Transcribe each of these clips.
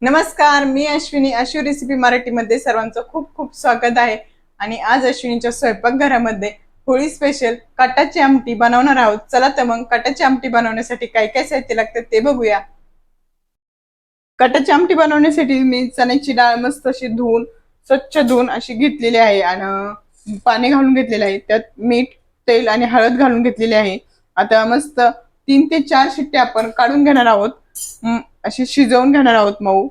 नमस्कार, मी अश्विनी. अश्वी रेसिपी मराठीमध्ये सर्वांचं खूप खूप स्वागत आहे. आणि आज अश्विनीच्या स्वयंपाकघरामध्ये होळी स्पेशल कटाची आमटी बनवणार आहोत. चला तर मग कटाची आमटी बनवण्यासाठी काय काय साहित्य लागतं ते बघूया. कटाची आमटी बनवण्यासाठी मी चण्याची डाळ मस्त अशी धुवून स्वच्छ धुवून अशी घेतलेली आहे आणि पाणी घालून घेतलेले आहे. त्यात मीठ, तेल आणि हळद घालून घेतलेली आहे. आता मस्त 3 ते 4 शिट्ट्या आपण काढून घेणार आहोत. अशी शिजवून घेणार आहोत मऊ.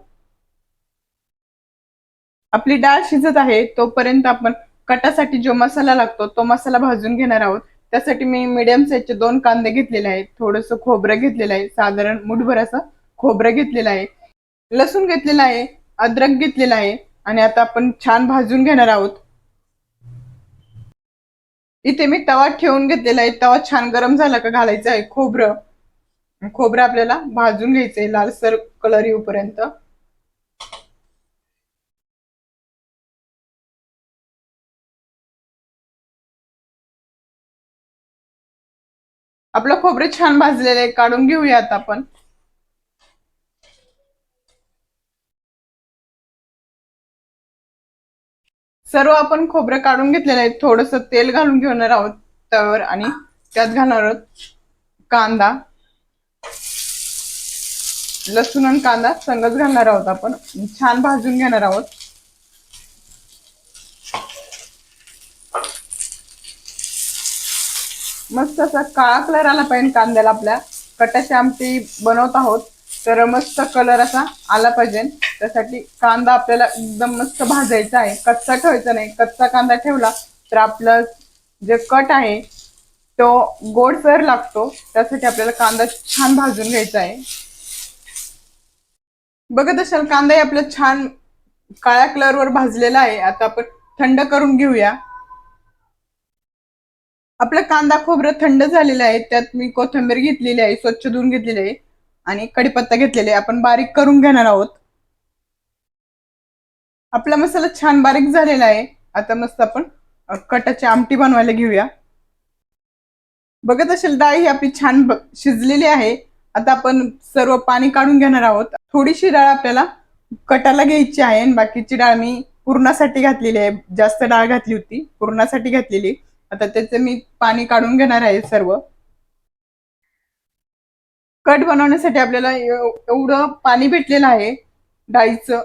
आपली डाळ शिजत आहे तोपर्यंत आपण कटासाठी जो मसाला लागतो तो मसाला भाजून घेणार आहोत. त्यासाठी मी मीडियम साईजचे 2 कांदे घेतलेले आहेत. थोडंसं खोबरं घेतलेलं आहे, साधारण मुठभर असं खोबरं घेतलेलं आहे. लसूण घेतलेला आहे, अद्रक घेतलेला आहे. आणि आता आपण छान भाजून घेणार आहोत. इथे मी तवा ठेवून घेतलेला आहे. तवा छान गरम झाला का घालायचं आहे खोबरं. खोबरं आपल्याला भाजून घ्यायचंय लालसर कलर येऊपर्यंत. आपलं खोबरं छान भाजलेलं आहे, काढून घेऊयात आपण. सर्व आपण खोबरं काढून घेतलेलं आहे. थोडस तेल घालून घेणार आहोत तव्यावर आणि त्यात घालणार आहोत कांदा, लसूण आणि कांदा संगच घालणार आहोत. आपण छान भाजून घेणार आहोत. मस्त असा काळा कलर आला पाहिजे कांद्याला. आपल्या कटाची आमटी बनवत आहोत तर मस्त कलर असा आला पाहिजे. त्यासाठी कांदा आपल्याला एकदम मस्त भाजायचा आहे, कच्चा ठेवायचा नाही. कच्चा कांदा ठेवला तर आपलं जे कट आहे तो गोडसर लागतो. त्यासाठी आपल्याला कांदा छान भाजून घ्यायचा आहे. बघत असाल कांदा आपला छान काळ्या कलरवर भाजलेला आहे. आता आपण थंड करून घेऊया. आपला कांदा खोबरं थंड झालेला आहे. त्यात मी कोथिंबीर घेतलेली आहे, स्वच्छ धुवून घेतलेली आहे. आणि कढीपत्ता घेतलेला आहे, आपण बारीक करून घेणार आहोत. आपला मसाला छान बारीक झालेला आहे. आता मस्त आपण कटाची आमटी बनवायला घेऊया. बघत असेल डाळ ही आपली छान शिजलेली आहे. आता आपण सर्व पाणी काढून घेणार आहोत. थोडीशी डाळ आपल्याला कटाला घ्यायची आहे आणि बाकीची डाळ मी पुरणासाठी घातलेली आहे. जास्त डाळ घातली होती, पुरणासाठी घातलेली. आता त्याचं मी पाणी काढून घेणार आहे सर्व. कट बनवण्यासाठी आपल्याला एवढं पाणी भेटलेलं आहे डाळीचं.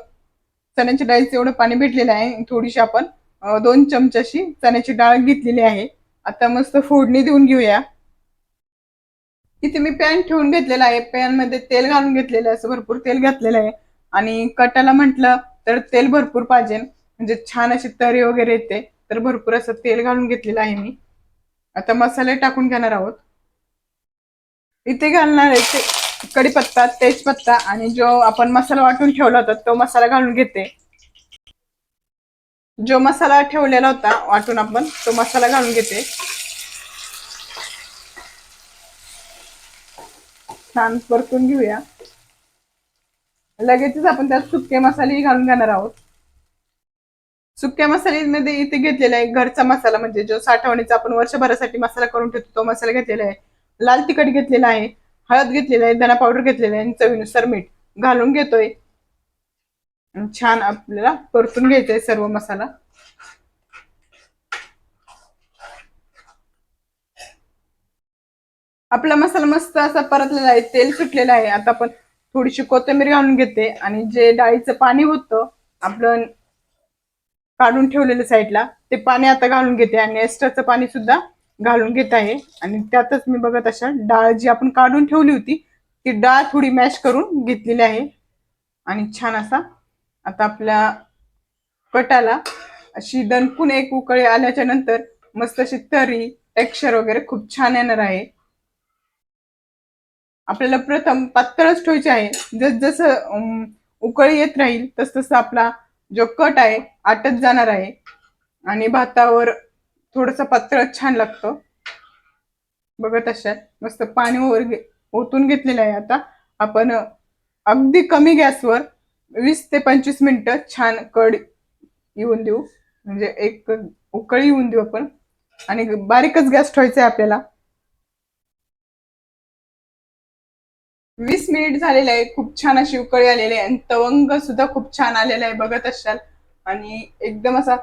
चण्याच्या डाळीचं एवढं पाणी भेटलेलं आहे. थोडीशी आपण 2 चमचाशी चण्याची डाळ घेतलेली आहे. आता मस्त फोडणी देऊन घेऊया. इथे मी पॅन ठेवून घेतलेला आहे. पॅन मध्ये तेल घालून घेतलेलं आहे, असं भरपूर तेल घातलेलं आहे. आणि कटाला म्हटलं तर तेल भरपूर पाहिजे, म्हणजे छान अशी तरी वगैरे येते. तर भरपूर असं तेल घालून घेतलेलं आहे मी. आता मसाले टाकून घेणार आहोत. इथे घालणार आहे ते कढीपत्ता, तेजपत्ता आणि जो आपण मसाला वाटून ठेवला होता तो मसाला घालून घेते. जो मसाला ठेवलेला होता वाटून आपण तो मसाला घालून घेते. छान परतून घेऊया. लगेचच आपण त्यात सुके मसालेही घालून घेणार आहोत. सुक्या मसाल्यामध्ये इथे घेतलेला आहे घरचा मसाला, म्हणजे जो साठवणीचा आपण वर्षभरासाठी मसाला करून ठेवतो तो मसाला घेतलेला आहे. लाल तिखट घेतलेला आहे, हळद घेतलेला आहे, धना पावडर घेतलेला आहे आणि चवीनुसार मीठ घालून घेतोय. छान आपल्याला परतून घ्यायचंय सर्व मसाला. आपला मसाला मस्त असा परतलेला आहे, तेल सुटलेलं आहे. आता आपण थोडीशी कोथिंबीर घालून घेते आणि जे डाळीचं पाणी होतं आपलं काढून ठेवलेलं साईडला ते पाणी आता घालून घेते आणि एक्स्ट्राचं पाणी सुद्धा घालून घेत आहे. आणि त्यातच मी बघत अशा डाळ जी आपण काढून ठेवली होती ती डाळ थोडी मॅश करून घेतलेली आहे. आणि छान असा आता आपल्या कटाला अशी दणकून एक उकळी आल्याच्या नंतर मस्त अशी तरी टेक्स्चर वगैरे खूप छान येणार आहे. आपल्याला प्रथम पातळच ठेवायचे आहे. जस जसं उकळी येत राहील तस तसं आपला जो कट आहे आटत जाणार आहे. आणि भातावर थोडस पातळच छान लागतं. बघत अशात मस्त पाणी ओतून घेतलेलं आहे. आता आपण अगदी कमी गॅसवर 20 ते 25 मिनिटं छान कड येऊन देऊ, म्हणजे एक उकळी येऊन देऊ आपण. आणि बारीकच गॅस ठेवायचा आहे आपल्याला. 20 मिनिट झालेले आहे. खूप छान अशी उकळी आलेली आहे आणि तवंग सुद्धा खूप छान आलेला आहे बघत असाल. आणि एकदम असा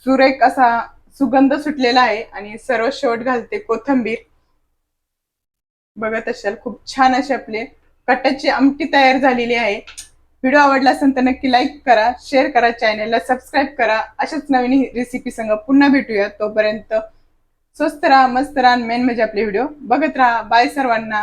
सुरेख असा सुगंध सुटलेला आहे. आणि सर्व शेवट घालते कोथिंबीर. बघत असाल खूप छान अशी आपली कटाची आमटी तयार झालेली आहे. व्हिडिओ आवडला असेल तर नक्की लाईक करा, शेअर करा, चॅनलला सबस्क्राईब करा. अशाच नवीन रेसिपी संग पुन्हा भेटूया. तोपर्यंत स्वस्त राहा, मस्त राहा, मेन म्हणजे आपले व्हिडिओ बघत राहा. बाय सर्वांना.